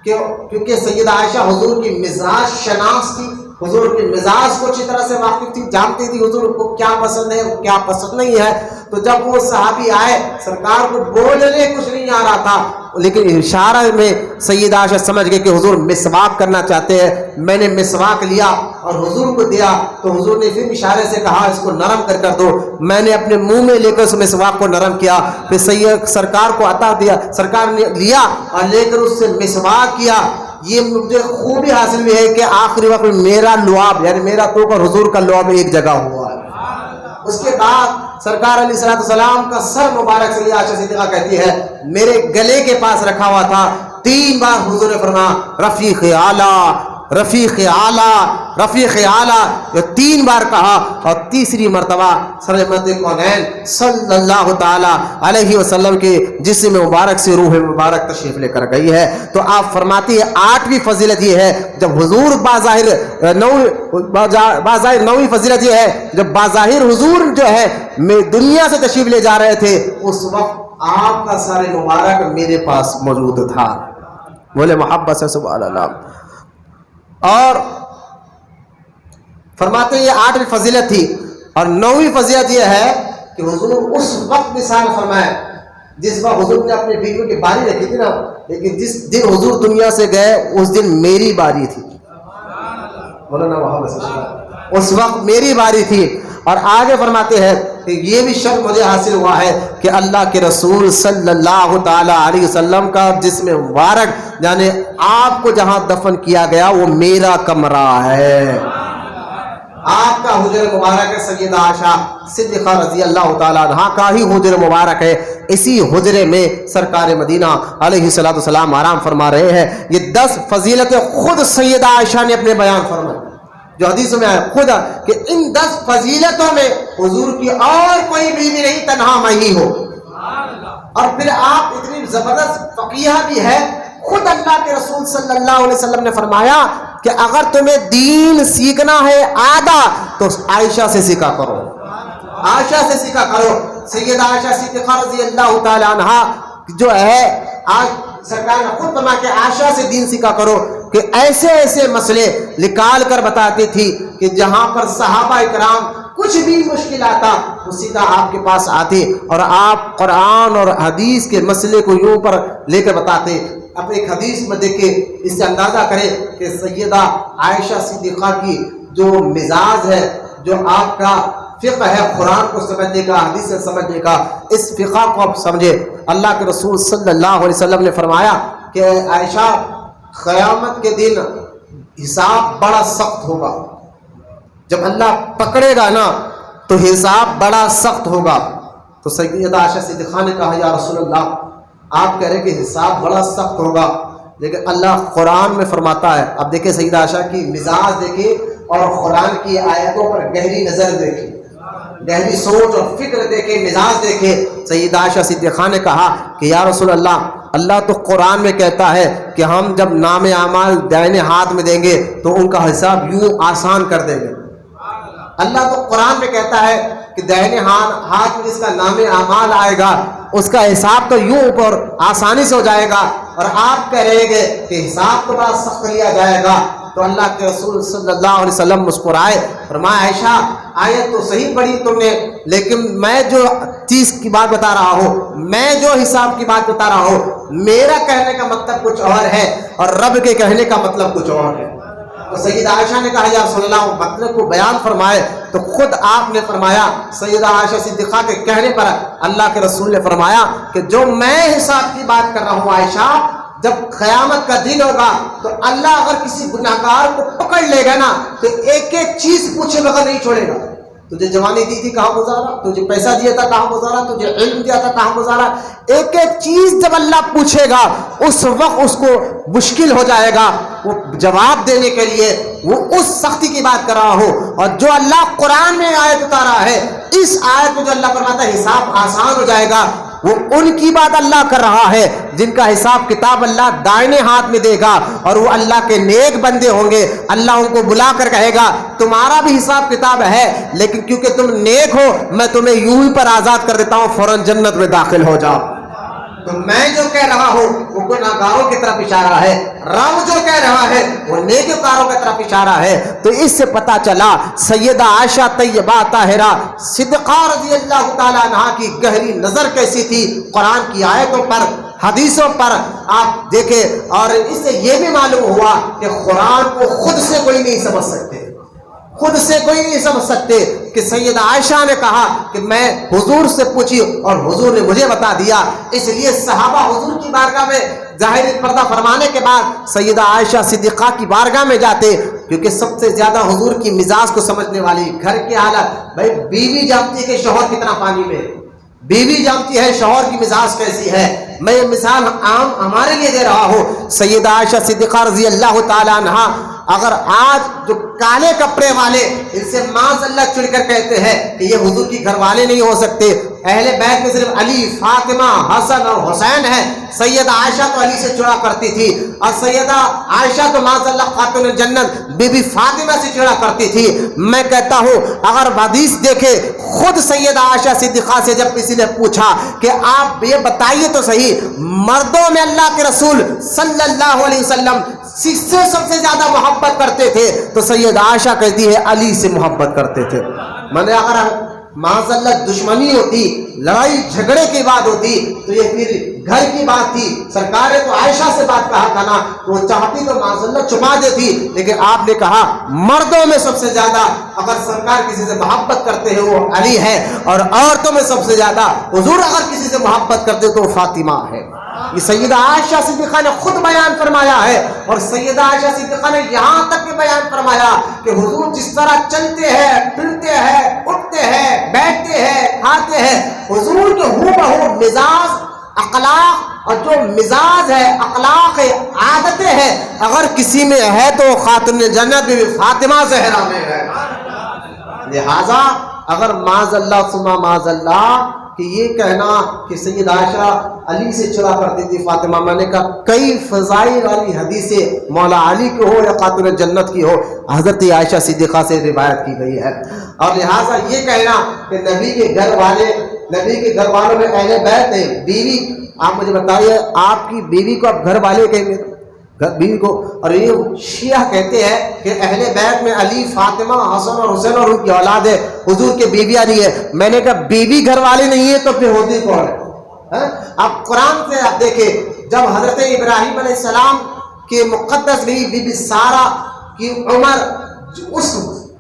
A: کیونکہ سیدہ عائشہ حضور کی مزاج شناس تھی, حضور کے مزاج کو اچھی طرح سے واقف تھی, جانتی تھی حضور کو کیا پسند ہے کیا پسند نہیں ہے. تو جب وہ صحابی آئے سرکار کو بولنے کچھ نہیں آ رہا تھا لیکن اشارہ میں سیدہ عائشہ سمجھ گئے کہ حضور مسواک کرنا چاہتے ہیں. میں نے مسواک لیا اور حضور کو دیا تو حضور نے پھر اشارے سے کہا اس کو نرم کر دو. میں نے اپنے منہ میں لے کر اس مسواک کو نرم کیا, پھر سید سرکار کو عطا دیا. سرکار نے لیا اور لے کر اس سے مسواک کیا. یہ مجھے خوبی حاصل بھی ہے کہ آخری وقت میرا لعاب یعنی میرا توق اور حضور کا لعاب ایک جگہ ہوا ہے. اس کے بعد سرکار علیہ السلام کا سر مبارک سیدہ عائشہ صدیقہ کہتی ہے میرے گلے کے پاس رکھا ہوا تھا. 3 بار حضور نے فرمایا رفیق اعلیٰ رفیق اعلیٰ رفیق اعلیٰ, یہ 3 بار کہا اور تیسری مرتبہ سرمد کونین صلی اللہ تعالی علیہ وسلم کے جسم مبارک سے روح مبارک تشریف لے کر گئی ہے. تو آپ فرماتی ہے 8ویں فضیلت یہ ہے جب حضور بظاہر 9ویں فضیلت یہ ہے جب بظاہر حضور جو ہے دنیا سے تشریف لے جا رہے تھے اس وقت آپ کا سر مبارک میرے پاس موجود تھا. بولے محبت سے سبحان اللہ. اور فرماتے ہیں یہ 8ویں فضیلت تھی. اور 9ویں فضیلت یہ ہے کہ حضور اس وقت مثال فرمائے جس وقت حضور نے اپنے بیویوں کی باری رکھی تھی نا, لیکن جس دن حضور دنیا سے گئے اس دن میری باری تھی. اس وقت میری باری تھی. اور آگے فرماتے ہیں کہ یہ بھی شرف مجھے حاصل ہوا ہے کہ اللہ کے رسول صلی اللہ تعالی علیہ وسلم کا جسم مبارک یعنی آپ کو جہاں دفن کیا گیا وہ میرا کمرہ ہے. آپ کا حجر مبارک ہے سیدہ عائشہ صدیقہ رضی اللہ تعالیٰ عنہا کا ہی حجر مبارک ہے. اسی حجرے میں سرکار مدینہ علیہ السلام آرام فرما رہے ہیں. یہ 10 فضیلتیں خود سیدہ عائشہ نے اپنے بیان فرمائی جو حدیث میں آیا خود کہ ان 10 فضیلتوں میں حضور کی اور کوئی بیوی نہیں تنہا میں ہی ہو. اور پھر آپ اتنی زبردست فقیہ بھی ہے, خود اللہ کے رسول صلی اللہ علیہ وسلم نے فرمایا کہ اگر تمہیں دین سیکھنا ہے آدھا تو عائشہ سے سیکھا کرو, عائشہ سے سیکھا کرو. سیدہ عائشہ صدیقہ رضی اللہ تعالی عنہا جو ہے آج سرکار نے خود فرمایا کہ عائشہ سے دین سیکھا کرو کہ ایسے ایسے مسئلے نکال کر بتاتی تھی کہ جہاں پر صحابہ اکرام کچھ بھی مشکل آتا وہ سیدھا آپ کے پاس آتے اور آپ قرآن اور حدیث کے مسئلے کو یوں پر لے کر بتاتے. اب ایک حدیث میں دیکھیں اس سے اندازہ کریں کہ سیدہ عائشہ صدیقہ کی جو مزاج ہے جو آپ کا فقہ ہے قرآن کو سمجھنے کا حدیث سے سمجھنے کا, اس فقہ کو آپ سمجھے. اللہ کے رسول صلی اللہ علیہ وسلم نے فرمایا کہ عائشہ قیامت کے دن حساب بڑا سخت ہوگا. جب اللہ پکڑے گا نا تو حساب بڑا سخت ہوگا. تو سیدہ عائشہ صدیقہ نے کہا یا رسول اللہ آپ کہہ رہے کہ حساب بڑا سخت ہوگا لیکن اللہ قرآن میں فرماتا ہے. اب دیکھیں سیدہ عائشہ کی مزاج دیکھیں اور قرآن کی آیتوں پر گہری نظر دیکھیں, گہری سوچ اور فکر دیکھیں, مزاج دیکھیں. سیدہ عائشہ صدیقہ نے کہا کہ یا رسول اللہ تو قرآن میں کہتا ہے کہ ہم جب نام اعمال دائنے ہاتھ میں دیں گے تو ان کا حساب یوں آسان کر دیں گے. اللہ تو قرآن میں کہتا ہے کہ دائنے ہاتھ میں جس کا نام اعمال آئے گا اس کا حساب تو یوں اوپر آسانی سے ہو جائے گا, اور آپ کہہ رہے گے کہ حساب تو بڑا سخت لیا جائے گا. تو اللہ کے رسول صلی اللہ علیہ وسلم مسکرائے، فرمایا عائشہ آیت تو صحیح پڑھی تم نے، لیکن میں جو چیز کی بات بتا رہا ہوں، میں جو حساب کی بات بتا رہا ہوں، میرا کہنے کا مطلب کچھ اور ہے اور رب کے کہنے کا مطلب کچھ اور ہے۔ تو سیدہ عائشہ نے کہا یا رسول اللہ مطلب کو بیان فرمائے، تو خود آپ نے فرمایا، سیدہ عائشہ صدیقہ کے کہنے پر اللہ کے رسول نے فرمایا کہ جو میں حساب کی بات کر رہا ہوں عائشہ، جب قیامت کا دن ہوگا تو اللہ اگر کسی گناہگار کو پکڑ لے گا نا تو ایک ایک چیز پوچھے بغیر نہیں چھوڑے گا۔ تجھے جوانی دی تھی کہاں گزارا، تجھے پیسہ دیا تھا کہاں گزارا، تجھے علم دیا تھا کہاں گزارا، ایک ایک چیز جب اللہ پوچھے گا اس وقت اس کو مشکل ہو جائے گا وہ جواب دینے کے لیے۔ وہ اس سختی کی بات کر رہا ہو، اور جو اللہ قرآن میں آیت اتارا ہے، اس آیت میں جو اللہ فرماتا ہے حساب آسان ہو جائے گا، وہ ان کی بات اللہ کر رہا ہے جن کا حساب کتاب اللہ دائنے ہاتھ میں دے گا، اور وہ اللہ کے نیک بندے ہوں گے۔ اللہ ان کو بلا کر کہے گا تمہارا بھی حساب کتاب ہے، لیکن کیونکہ تم نیک ہو میں تمہیں یوں ہی پر آزاد کر دیتا ہوں، فوراً جنت میں داخل ہو جاؤ۔ تو میں جو کہہ رہا ہوں وہ گناہگاروں کی طرف اشارہ ہے، رب جو کہہ رہا ہے وہ نیکوکاروں کی طرف اشارہ ہے۔ تو اس سے پتہ چلا سیدہ عائشہ طیبہ طاہرہ صدیقہ رضی اللہ تعالیٰ عنہا کی گہری نظر کیسی تھی قرآن کی آیتوں پر، حدیثوں پر آپ دیکھیں۔ اور اس سے یہ بھی معلوم ہوا کہ قرآن کو خود سے کوئی نہیں سمجھ سکتے، خود سے کوئی نہیں سمجھ سکتے، کہ سیدہ عائشہ نے کہا کہ میں حضور سے پوچھی اور حضور نے مجھے بتا دیا۔ اس لیے صحابہ حضور کی بارگاہ میں ظاہری پردہ فرمانے کے بعد سیدہ عائشہ صدیقہ کی بارگاہ میں جاتے، کیونکہ سب سے زیادہ حضور کی مزاج کو سمجھنے والی، گھر کی حالت، بھائی بیوی جانتی ہے کہ شوہر کتنا پانی میں، بیوی جانتی ہے شوہر کی مزاج کیسی ہے۔ میں یہ مثال عام ہمارے لیے دے رہا ہوں۔ سیدہ عائشہ صدیقہ رضی اللہ تعالی عنہا اگر آج جو کالے کپڑے والے ان سے معاذ اللہ چڑھ کر کہتے ہیں کہ یہ حضور کی گھر والے نہیں ہو سکتے، اہل بیت میں صرف علی، فاطمہ، حسن اور حسین ہیں، سیدہ عائشہ تو علی سے چڑھا کرتی تھی، اور سیدہ عائشہ تو معاذ اللہ خاتون الجنت بی بی فاطمہ سے چڑھا کرتی تھی۔ میں کہتا ہوں اگر حدیث دیکھے، خود سیدہ عائشہ صدیقہ سے جب کسی نے پوچھا کہ آپ یہ بتائیے تو صحیح، مردوں میں اللہ کے رسول صلی اللہ علیہ وسلم سے سب سے زیادہ محبت کرتے تھے، تو سیدہ عائشہ کہتی ہے علی سے محبت کرتے تھے۔ میں نے اگر معاذ اللہ دشمنی ہوتی، لڑائی جھگڑے کی بات ہوتی تو یہ پھر گھر کی بات تھی، سرکار نے تو عائشہ سے بات کہا تھا نا، تو وہ چاہتی تو معاذ اللہ چھپا دیتی، لیکن آپ نے کہا مردوں میں سب سے زیادہ اگر سرکار کسی سے محبت کرتے ہیں وہ علی ہے، اور عورتوں میں سب سے زیادہ حضور اگر کسی سے محبت کرتے تو وہ فاطمہ ہے۔ یہ سیدہ عائشہ صدیقہ نے خود بیان فرمایا ہے، اور سیدہ عائشہ صدیقہ نے یہاں تک کہ بیان فرمایا کہ حضور جس طرح چلتے ہیں، پھرتے ہیں، اٹھتے ہیں، بیٹھتے ہیں، کھاتے ہیں، حضور کے ہو بہو مزاج، اخلاق، اور جو مزاج ہے، اخلاق ہے، عادتیں ہیں، اگر کسی میں ہے تو خاتون جنت بی بی فاطمہ زہرا میں ہے۔ لہذا اگر معاذ اللہ ثم معاذ اللہ کہ یہ کہنا کہ سیدہ عائشہ علی سے چڑھا کرتی تھی فاطمہ، میں نے کہا کئی فضائل والی حدیثیں مولا علی کی ہو یا خاتون جنت کی ہو، حضرت عائشہ صدیقہ سے روایت کی گئی ہے۔ اور لہٰذا یہ کہنا کہ نبی کے گھر والوں میں اہل بیت ہیں، بیوی، آپ مجھے بتائیے آپ کی بیوی کو آپ گھر والے کہیں گے، بیوی کو؟ اور یہ شیعہ کہتے ہیں کہ اہل بیت میں علی، فاطمہ، حسن اور حسین اور ان کی اولاد ہے، حضور کے بیویاں نہیں ہے۔ میں نے کہا بیوی گھر والے نہیں ہے تو پھر ہوتی کون ہے؟ آپ قرآن سے آپ دیکھیں، جب حضرت ابراہیم علیہ السلام کی مقدس بیوی بی بی سارہ کی عمر اس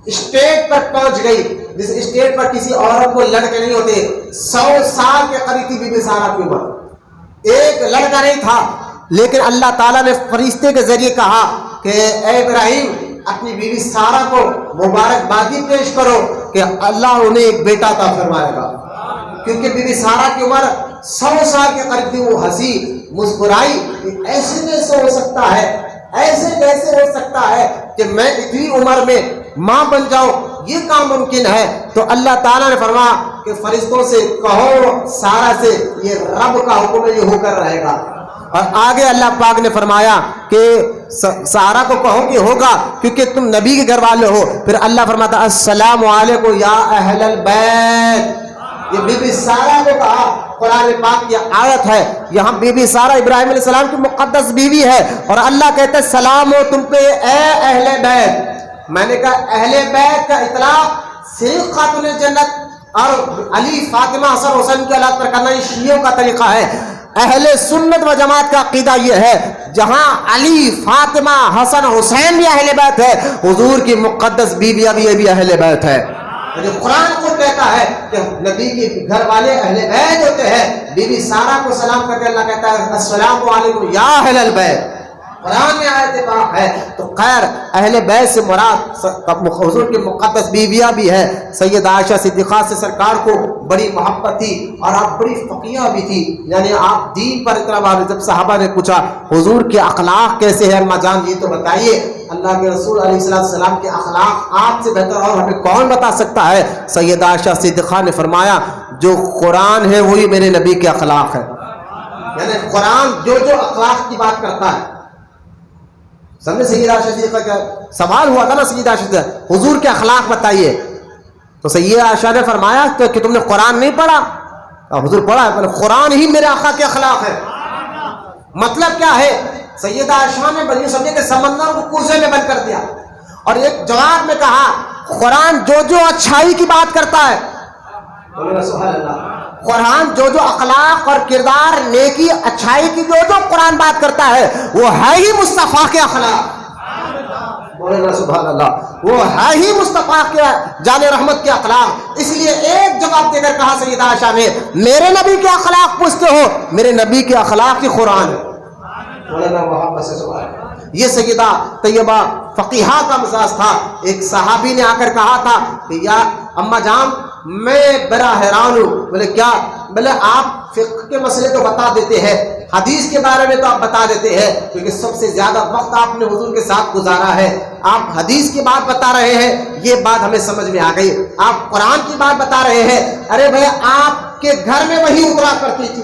A: اسٹیٹ پر پہنچ گئی جس اسٹیٹ پر کسی عورت کو لڑکے نہیں ہوتے، 100 سال کے قریب تھی بی بی سارہ کی عمر، ایک لڑکا نہیں تھا، لیکن اللہ تعالیٰ نے فرشتے کے ذریعے کہا کہ اے ابراہیم اپنی بیوی سارہ کو مبارکبادی پیش کرو کہ اللہ انہیں ایک بیٹا عطا فرمائے گا، کیونکہ بیوی سارہ کی عمر 100 سال کے قریب تھی۔ وہ ہنسی، مسکرائی، ایسے کیسے ہو سکتا ہے، ایسے کیسے ہو سکتا ہے کہ میں اتنی عمر میں ماں بن جاؤں، یہ کام ممکن ہے؟ تو اللہ تعالیٰ نے فرمایا کہ فرشتوں سے کہو سارہ سے یہ رب کا حکم ہے، یہ ہو کر رہے گا۔ اور آگے اللہ پاک نے فرمایا کہ سارہ کو کہو کہ ہوگا کیونکہ تم نبی کے گھر والے ہو۔ پھر اللہ فرماتا السلام علیکم یا اہل البیت، یہ بی بی سارہ کو کہا، قرآن پاک کی آیت ہے، یہاں بی بی سارہ ابراہیم علیہ السلام کی مقدس بیوی ہے، اور اللہ کہتے ہیں سلام ہو تم پہ اے اہل بیت۔ میں نے کہا اہل بیت کا اطلاق صرف خاتون جنت اور علی فاطمہ حسن حسین کی اولاد پر کرنا یہ شیعوں کا طریقہ ہے۔ اہل سنت و جماعت کا عقیدہ یہ ہے جہاں علی فاطمہ حسن حسین بھی اہل بیت ہے، حضور کی مقدس بیویاں بھی یہ بھی اہل بیت ہے۔ قرآن کو کہتا ہے کہ نبی کے گھر والے اہل بیت ہوتے ہیں۔ بی بی سارہ کو سلام کرتے اللہ کہتا ہے السلام علیکم یا اہل البیت، قرآن میں آیت پاک ہے۔ تو خیر اہل بیت سے مراد حضور کی مقدس بیویاں بھی ہے۔ سیدہ عائشہ صدیقہ سے سرکار کو بڑی محبت تھی اور آپ بڑی فقیہ بھی تھی، یعنی آپ دین پر اتنا بار جب صحابہ نے پوچھا حضور کے اخلاق کیسے ہیں اما جان یہ تو بتائیے، اللہ کے رسول علیہ السلام کے اخلاق آپ سے بہتر اور ہمیں کون بتا سکتا ہے؟ سیدہ عائشہ صدیقہ نے فرمایا جو قرآن ہے وہی میرے نبی کے اخلاق ہے، یعنی قرآن جو اخلاق کی بات کرتا ہے۔ سمجھے سیدہ عائشہ صدیقہ کا سوال ہوا تھا نا، سیدہ عائشہ صدیقہ حضور کے اخلاق بتائیے، تو سیدہ عائشہ نے فرمایا کہ تم نے قرآن نہیں پڑھا؟ حضور پڑھا ہے، قرآن ہی میرے آقا کے اخلاق ہے۔ مطلب کیا ہے؟ سیدہ عائشہ نے بنی سمجھے کہ سمندر کو کوزے میں بند کر دیا، اور ایک جواب میں کہا قرآن جو اچھائی کی بات کرتا ہے، سبحان اللہ، قرآن جو اخلاق اور کردار نیکی اچھائی کی جو قرآن بات کرتا ہے وہ ہے ہی مصطفیٰ کے اخلاق، بولنا سبحان اللہ، وہ ہے ہی مصطفیٰ کے جان رحمت کے اخلاق۔ اس لیے ایک جواب دے کر کہا سیدہ عائشہ نے میرے نبی کے اخلاق پوچھتے ہو، میرے نبی کے اخلاق کی قرآن ہے۔ یہ سیدہ طیبہ فقیہہ کا مزاج تھا۔ ایک صحابی نے آ کر کہا تھا کہ یا اما جان میں بڑا حیران ہوں۔ بولے کیا؟ بولے آپ فقہ کے مسئلے تو بتا دیتے ہیں، حدیث کے بارے میں تو آپ بتا دیتے ہیں، کیونکہ سب سے زیادہ وقت آپ نے حضور کے ساتھ گزارا ہے، آپ حدیث کی بات بتا رہے ہیں، یہ بات ہمیں سمجھ میں آ گئی، آپ قرآن کی بات بتا رہے ہیں، ارے بھائی آپ کے گھر میں وہی اترا کرتی تھی۔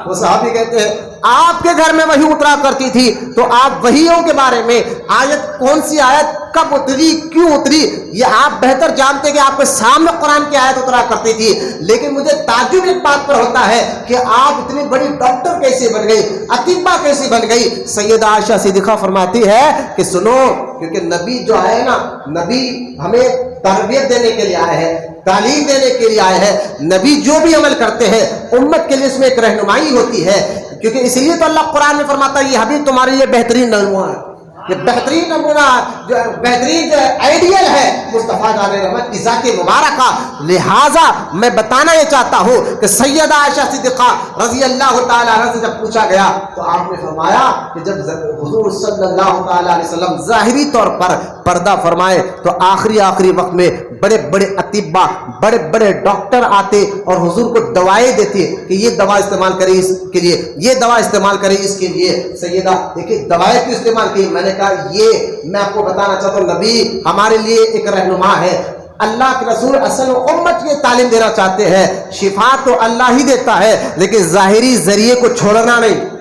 A: وہ صحابی کہتے ہیں آپ کے گھر میں وہی اترا کرتی تھی، تو آپ وحیوں کے بارے میں آیت کون سی آیت کب اتری کیوں اتری یہ آپ بہتر جانتے کہ آپ کے سامنے قرآن کی آیت اترا کرتی تھی، لیکن مجھے تعجب ایک بات پر ہوتا ہے کہ آپ اتنی بڑی ڈاکٹر کیسے بن گئی، اطباء کیسے بن گئی؟ سیدہ عائشہ صدیقہ فرماتی ہے کہ سنو، کیونکہ نبی جو ہے نا، نبی ہمیں تربیت دینے کے لیے آئے ہیں، تعلیم دینے کے لیے آئے ہیں، نبی جو بھی عمل کرتے ہیں امت کے لیے اس میں ایک رہنمائی ہوتی ہے، کیونکہ اس لیے تو اللہ قرآن میں فرماتا ہے یہ حبیب تمہارے لیے بہترین نمونہ ہے، یہ بہترین نمونہ جو بہترین جو آئیڈیل ہے مصطفیٰ جان رحمت کی ذات مبارکہ۔ لہٰذا میں بتانا یہ چاہتا ہوں کہ سیدہ عائشہ صدیقہ رضی اللہ تعالیٰ عنہ سے جب پوچھا گیا تو آپ نے فرمایا کہ جب حضور صلی اللہ تعالیٰ علیہ وسلم ظاہری طور پر پردہ فرمائے تو آخری وقت میں بڑے بڑے اطباء بڑے بڑے ڈاکٹر آتے اور حضور کو دوائیں دیتے کہ یہ دوا استعمال کرے اس کے لیے، یہ دوا استعمال کرے اس کے لیے۔ سیدہ دیکھیے دوائیں کیوں استعمال کی؟ میں نے کہا یہ میں آپ کو بتانا چاہتا ہوں نبی ہمارے لیے ایک رہنما ہے، اللہ کے رسول اصل امت کی تعلیم دینا چاہتے ہیں، شفا تو اللہ ہی دیتا ہے لیکن ظاہری ذریعے کو چھوڑنا نہیں،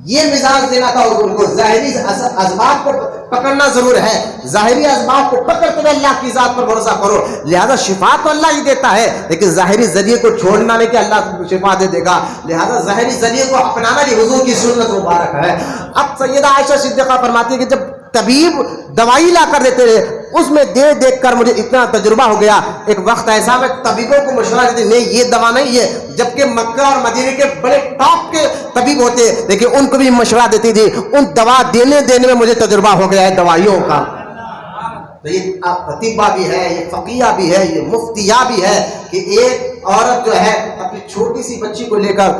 A: یہ مزاج دینا تھا حضور کو، ظاہری اسباب کو پکڑنا ضرور ہے، ظاہری اسباب کو پکڑتے ہوئے اللہ کی ذات پر بھروسہ کرو، لہذا شفا تو اللہ ہی دیتا ہے لیکن ظاہری ذریعے کو چھوڑنا نہیں کہ اللہ شفا دے گا، لہذا ظاہری ذریعے کو اپنانا بھی حضور کی سنت مبارک ہے۔ اب سیدہ عائشہ صدیقہ فرماتی ہے کہ جب طبیب دوائی لا کر دیتے رہے اس میں دیکھ کر مجھے اتنا تجربہ ہو گیا، ایک وقت ایسا میں طبیبوں کو مشورہ دیتے نہیں یہ دوا نہیں ہے، جبکہ مکہ اور مدینے کے بڑے ٹاپ کے طبیب ہوتے لیکن ان کو بھی مشورہ دیتی تھی، ان دوا دینے میں مجھے تجربہ ہو گیا ہے دوائیوں کا۔ تو یہ اطباء بھی ہے، یہ فقیہ بھی ہے، یہ مفتیہ بھی ہے کہ ایک عورت جو ہے اپنی چھوٹی سی بچی کو لے کر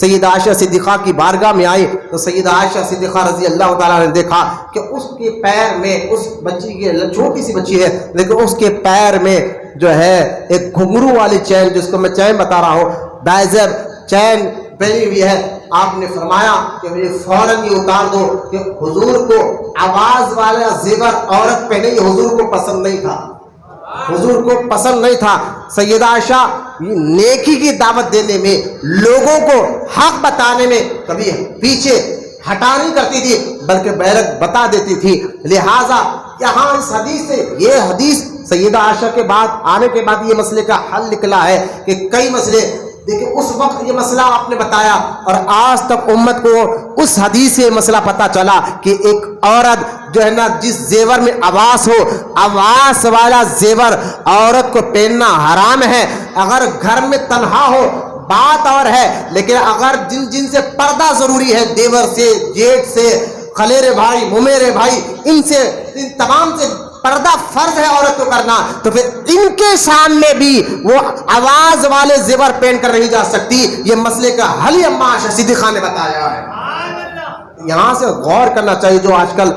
A: سیدہ عائشہ صدیقہ کی بارگاہ میں آئی تو سیدہ عائشہ صدیقہ رضی اللہ تعالیٰ نے دیکھا کہ اس کے پیر میں، اس بچی کی چھوٹی سی بچی ہے لیکن اس کے پیر میں جو ہے ایک گھنگرو والی چین، جس کو میں چین بتا رہا ہوں، بائزر چین پہنی ہوئی ہے۔ آپ نے فرمایا کہ مجھے فوراً یہ اتار دو کہ حضور کو آواز والا زیور عورت پہنے یہ حضور کو پسند نہیں تھا، حضور کو پسند نہیں تھا۔ سیدہ عائشہ نیکی کی دعوت دینے میں، لوگوں کو حق بتانے میں کبھی پیچھے ہٹا نہیں کرتی تھی، بلکہ بیرک بتا دیتی تھی. لہٰذا یہاں اس حدیث سے یہ حدیث سیدہ عائشہ کے بعد آنے کے بعد یہ مسئلے کا حل نکلا ہے کہ کئی مسئلے دیکھیں اس وقت یہ مسئلہ آپ نے بتایا اور آج تک امت کو اس حدیث سے مسئلہ پتا چلا کہ ایک عورت جو ہے نا جس زیور میں آواز ہو, آواز والا زیور عورت کو پہننا حرام ہے. اگر گھر میں تنہا ہو بات اور ہے, لیکن اگر جن سے پردہ ضروری ہے, دیور سے, جیٹ سے, خلیرے بھائی, ممیرے بھائی, ان سے, ان تمام سے پردہ فرض ہے عورت کو کرنا, تو پھر ان کے سامنے بھی وہ آواز والے زیور پہن کر نہیں جا سکتی. یہ مسئلے کا حل اما عائشہ صدیقہ نے بتایا ہے. یہاں سے غور کرنا چاہیے. جو آج کل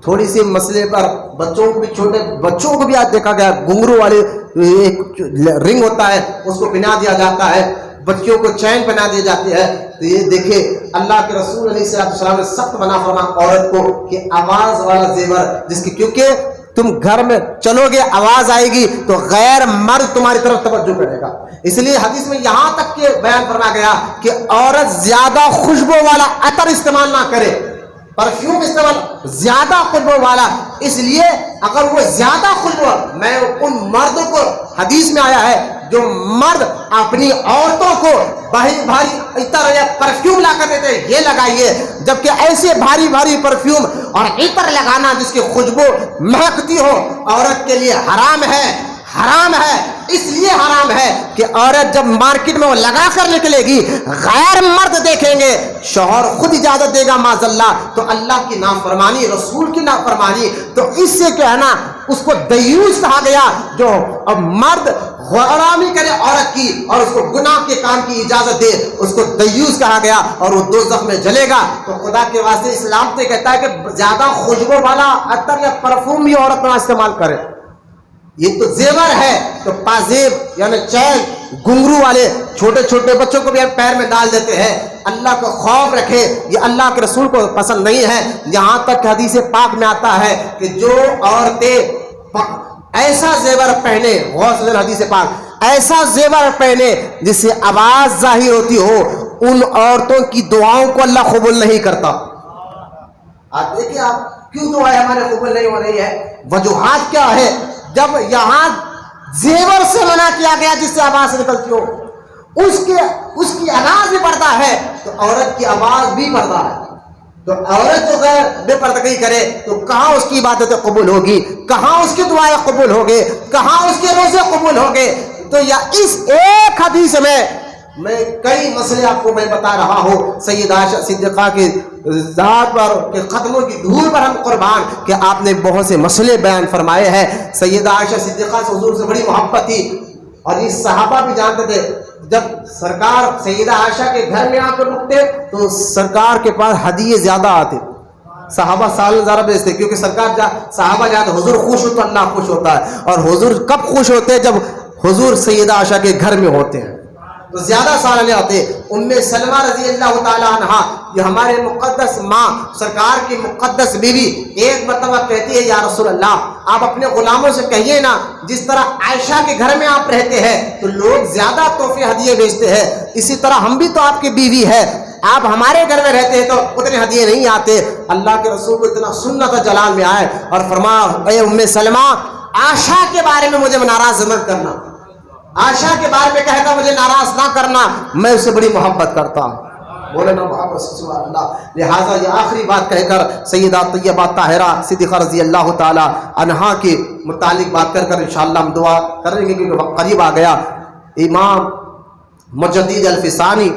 A: تھوڑی سی مسئلے پر بچوں کو بھی, چھوٹے بچوں کو بھی آج دیکھا گیا گھنگرو والے ایک رنگ ہوتا ہے اس کو پہنا دیا جاتا ہے, بچیوں کو چین پہنا دی جاتی ہے. تو یہ دیکھیں اللہ کے رسول علیہ السلام نے سخت منع فرمایا عورت کو کہ آواز والا زیور, جس کی کیونکہ تم گھر میں چلو گے آواز آئے گی تو غیر مرد تمہاری طرف توجہ کرے گا. اس لیے حدیث میں یہاں تک کہ بیان فرمایا گیا کہ عورت زیادہ خوشبو والا عطر استعمال نہ کرے, پرفیوم استعمال زیادہ خوشبو والا. اس لیے اگر وہ زیادہ خوشبو, میں ان مردوں کو حدیث میں آیا ہے جو مرد اپنی عورتوں کو بھاری عطر یا پرفیوم لا کر دیتے ہیں, یہ لگائیے, جبکہ ایسے بھاری پرفیوم اور عطر لگانا جس کی خوشبو مہکتی ہو عورت کے لیے حرام ہے. حرام ہے اس لیے حرام ہے کہ عورت جب مارکیٹ میں وہ لگا کر نکلے گی, غیر مرد دیکھیں گے, شوہر خود اجازت دے گا معاذ اللہ, تو اللہ کی نافرمانی, رسول کی نافرمانی. تو اس سے کیا ہے نا اس کو دیوس کہا گیا, جو اب مرد غلامی کرے عورت کی اور اس کو گناہ کے کام کی اجازت دے, اس کو دیوس کہا گیا اور وہ دوزخ میں جلے گا. تو خدا کے واسطے اسلام تو کہتا ہے کہ زیادہ خوشبو والا عطر یا پرفیوم بھی عورت نہ استعمال کرے. یہ تو زیور ہے, تو پازیب یعنی چین, گھنگرو والے چھوٹے چھوٹے بچوں کو بھی پیر میں ڈال دیتے ہیں. اللہ کو خوف رکھے, یہ اللہ کے رسول کو پسند نہیں ہے. یہاں تک حدیث پاک میں آتا ہے کہ جو عورتیں ایسا زیور پہنے, غوث حدیث پاک, ایسا زیور پہنے جس سے آواز ظاہر ہوتی ہو, ان عورتوں کی دعاؤں کو اللہ قبول نہیں کرتا. آپ دیکھیں آپ کیوں دعائیں ہمارے قبول نہیں ہو رہی ہے, وجوہات کیا ہے؟ جب یہاں زیور سے منع کیا گیا جس سے آواز نکلتی ہو, اس کی آواز بھی پردہ ہے, تو عورت کی آواز بھی پردہ ہے. تو عورت جو غیر بے پردگی کرے تو کہاں اس کی عبادتیں قبول ہوگی, کہاں اس کی دعائیں قبول ہوگی, کہاں اس کے روزے قبول ہوگے. تو یا اس ایک حدیث میں کئی مسئلے آپ کو میں بتا رہا ہوں. سیدہ عائشہ صدیقہ کی ذات پر, کے قدموں کی دھول پر ہم قربان کہ آپ نے بہت سے مسئلے بیان فرمائے ہیں. سیدہ عائشہ صدیقہ سے حضور سے بڑی محبت تھی, اور یہ صحابہ بھی جانتے تھے. جب سرکار سیدہ عائشہ کے گھر میں آ کر رکتے تو سرکار کے پاس ہدیے زیادہ آتے, صحابہ سال زیادہ بھیجتے, کیونکہ سرکار صحابہ جاتے حضور خوش ہو تو اللہ خوش ہوتا ہے. اور حضور کب خوش ہوتے ہیں؟ جب حضور سیدہ عائشہ کے گھر میں ہوتے ہیں تو زیادہ سال لے آتے. ام سلمہ رضی اللہ تعالی عنہا, یہ ہمارے مقدس ماں, سرکار کی مقدس بیوی, ایک مرتبہ کہتی ہے یا رسول اللہ آپ اپنے غلاموں سے کہیے نا جس طرح عائشہ کے گھر میں آپ رہتے ہیں تو لوگ زیادہ تحفے ہدیے بھیجتے ہیں, اسی طرح ہم بھی تو آپ کی بیوی ہے, آپ ہمارے گھر میں رہتے ہیں تو اتنے ہدیے نہیں آتے. اللہ کے رسول کو اتنا سننا تھا جلال میں آئے اور فرمایا اے ام سلمہ عائشہ کے بارے میں مجھے ناراض مت کرنا, عائشہ کے بارے میں کہتا مجھے ناراض نہ کرنا, میں اسے بڑی محبت کرتا ہوں. بولے نا محبت سبحان اللہ. لہٰذا یہ آخری بات کہہ کر سیدہ طیبہ طاہرہ صدیقہ رضی اللہ تعالی عنہا کے متعلق بات کر انشاءاللہ ہم دعا کریں گے کیونکہ وقت قریب آ گیا. امام مجدد الفسانی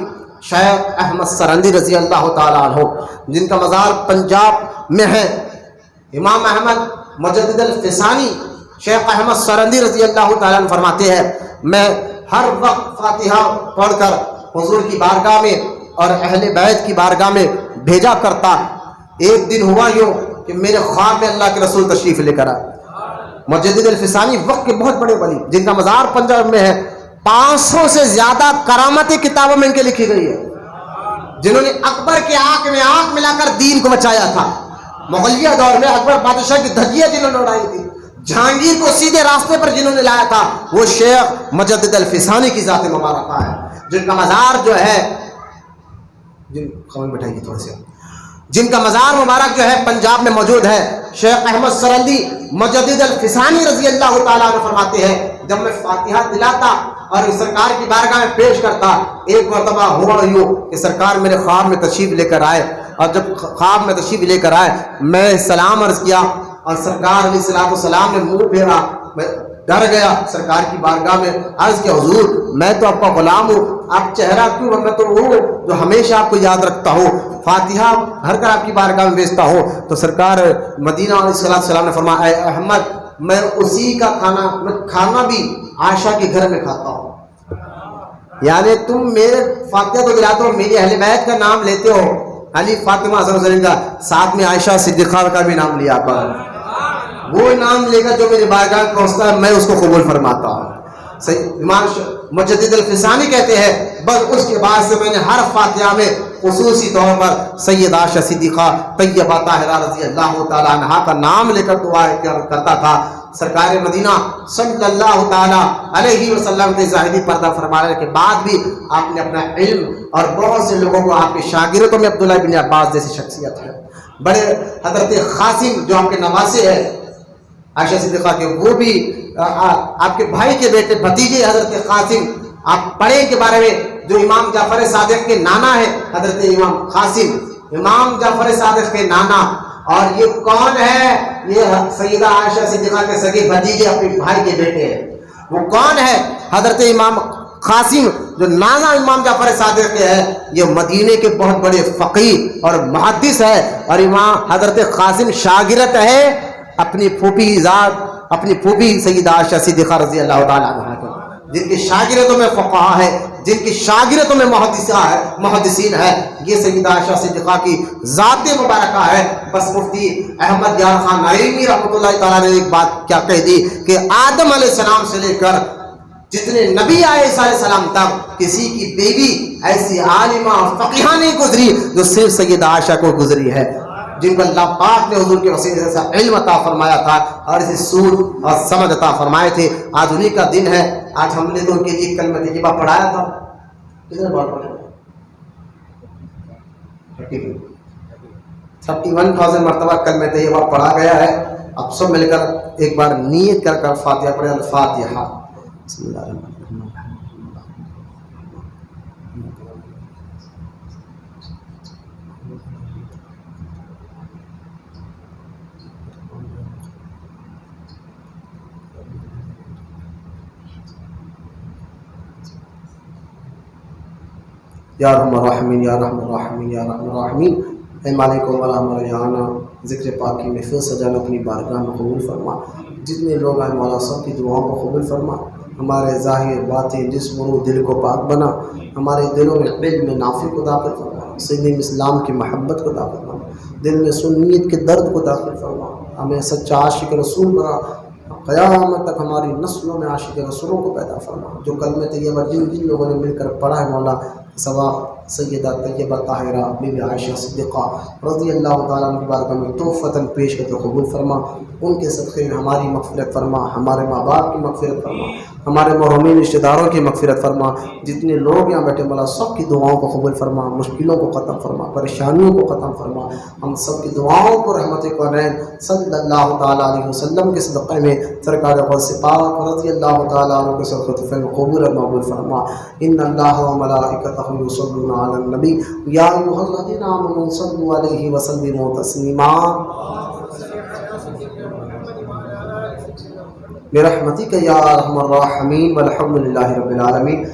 A: شیخ احمد سرندی رضی اللہ تعالی عنہ, جن کا مزار پنجاب میں ہے, امام احمد مجدد الفسانی شیخ احمد سرندی رضی اللہ تعالیٰ عنہ فرماتے ہیں میں ہر وقت فاتحہ پڑھ کر حضور کی بارگاہ میں اور اہل بیت کی بارگاہ میں بھیجا کرتا. ایک دن ہوا یوں کہ میرے خواب میں اللہ کے رسول تشریف لے کر آئے. مجدد الفسانی وقت کے بہت بڑے ولی, جن کا مزار پنجاب میں ہے, 500 سے زیادہ کرامتیں کتابوں میں ان کے لکھی گئی ہے, جنہوں نے اکبر کے آنکھ میں آنکھ ملا کر دین کو بچایا تھا. مغلیہ دور میں اکبر بادشاہ کی دھجیاں جنہوں نے اڑائی تھی, جہانگیر کو سیدھے راستے پر جنہوں نے لایا تھا, وہ شیخ مجدد الفسانی کی ذات مبارکہ ہے, جن کا مزار جو ہے, جن کا مزار مبارک جو ہے پنجاب میں موجود ہے. شیخ احمد سرندی مجدد الفسانی رضی اللہ تعالیٰ عنہ فرماتے ہیں جب میں فاتحہ دلاتا اور سرکار کی بارگاہ میں پیش کرتا، ایک مرتبہ ہوا یوں کہ سرکار میرے خواب میں تشریف لے کر آئے، اور جب خواب میں تشریف لے کر آئے میں سلام عرض کیا اور سرکار علیہ الصلوۃ والسلام نے منہ پھیرا. میں ڈر گیا، سرکار کی بارگاہ میں عرض کیا حضور میں تو آپ کا غلام ہوں، آپ چہرہ کیوں، میں تو وہ جو ہمیشہ آپ کو یاد رکھتا ہوں، فاتحہ ہر کر آپ کی بارگاہ میں بیچتا ہوں. تو سرکار مدینہ علیہ السلام نے فرمایا اے احمد میں اسی کا کھانا بھی عائشہ کے گھر میں کھاتا ہوں. یعنی تم میرے فاتحہ تو دلاتے ہو، میری اہل بیت کا نام لیتے ہو، علی فاطمہ حسن حسین کا، ساتھ میں عائشہ صدیقہ کا بھی نام لیا کرو. وہ نام لے کر جو میری بارگاہ میں پہنچتا ہے میں اس کو قبول فرماتا ہوں. امام مجدد الفسانی کہتے ہیں بس اس کے بعد سے میں نے ہر فاتحہ میں خصوصی طور پر سیدہ عائشہ صدیقہ طیبہ طاہرہ رضی اللہ تعالیٰ عنہا کا نام لے کر دعا کرتا تھا. سرکار مدینہ صلی اللہ تعالیٰ علیہ وسلم کے ظاہری پردہ فرمانے کے بعد بھی آپ نے اپنا علم اور بہت سے لوگوں کو، آپ کے شاگردوں میں عبداللہ بن عباس جیسی شخصیت ہے، بڑے حضرت قاسم جو آپ کے نواسے ہیں عائشہ صدیقہ کے، وہ بھی آپ کے بھائی کے بیٹے بھتیجے حضرت قاسم. آپ پڑھیں کے بارے میں جو امام جعفر صادق کے نانا ہے حضرت امام قاسم، امام جعفر صادق کے نانا. اور یہ کون ہے؟ یہ سیدہ عائشہ صدیقہ کے سگے بھتیجے اپنے بھائی کے بیٹے ہیں. وہ کون ہے؟ حضرت امام قاسم جو نانا امام جعفر صادق کے ہے، یہ مدینے کے بہت بڑے فقیہ اور محدث ہے، اور امام حضرت قاسم شاگرد ہے اپنی پھوپھی ذات، اپنی پھوپھی سیدہ عائشہ صدیقہ رضی اللہ تعالیٰ عنہا کے، جن کے شاگردوں میں فقہاء ہے، جن کی شاگردوں میں محدثین ہے. یہ سیدہ عائشہ صدیقہ کی ذات مبارکہ ہے. بس مفتی احمد یار خان نعیمی رحمۃ اللہ تعالیٰ نے ایک بات کیا کہہ دی کہ آدم علیہ السلام سے لے کر جتنے نبی آئے علیہ السلام تک کسی کی بیوی ایسی عالمہ فقیہہ نہیں گزری جو صرف سیدہ عائشہ کو گزری ہے، جن کو اللہ پاک نے حضور کے وسیلے سے علم عطا فرمایا تھا اور اسے سود اور سمجھ عطا فرمائے تھے. آج انہی کا دن ہے. آج ہم نے تو ان کے لیے کلمہ طیبہ پڑھایا تھا. کتنے بار پڑھے؟ 31,000 مرتبہ کلمہ طیبہ پڑھا گیا ہے. اب سب مل کر ایک بار نیت کر کر فاتحہ پڑھے. الفاتحہ. بسم اللہ الرحمن الرحیم. یا رحم الرحمین یا رحم الرحمین یا رحم الرحمین. اے مالک و مولا ہمارے یہاں ذکر پاک کی محفل سجانا اپنی بارگاہ میں قبول فرما. جتنے لوگ ہیں مولا سب کی دعاؤں کو قبول فرما. ہمارے ظاہر باطن جسم و دل کو پاک بنا. ہمارے دلوں میں علم نافع کو داخل فرما. سیدنا اسلام کی محبت کو داخل فرما. دل میں سنیت کے درد کو داخل فرما. ہمیں سچا عاشق رسول بنا. قیامت تک ہماری نسلوں میں عاشق رسولوں کو پیدا فرما. جو کلمہ طیبہ جن لوگوں نے مل کر پڑھا ہے مولا سوا سیدہ طیبہ طاہرہ بی بی عائشہ صدیقہ رضی اللہ تعالیٰ عنہ کی بارگاہ میں تحفتاً پیش کر کے قبول فرما. ان کے صدقے میں ہماری مغفرت فرما. ہمارے ماں باپ کی مغفرت فرما. ہمارے مرحومین رشتہ داروں کی مغفرت فرما. جتنے لوگ یہاں بیٹھے مولا سب کی دعاؤں کو قبول فرما. مشکلوں کو ختم فرما. پریشانیوں کو ختم فرما. ہم سب کی دعاؤں کو رحمت کونین صلی اللہ تعالیٰ علیہ وسلم کے صدقے میں سرکار غوث پاک رضی اللہ تعالیٰ عنہ کے صدقے میں قبول اور مقبول فرما. ان اللہ و ملائکتہ یصلون علی النبی یا ایھا الذین آمنوا صلوا علیہ وسلموا تسلیما. برحمتک یا ارحم الراحمین والحمد للہ رب العالمین.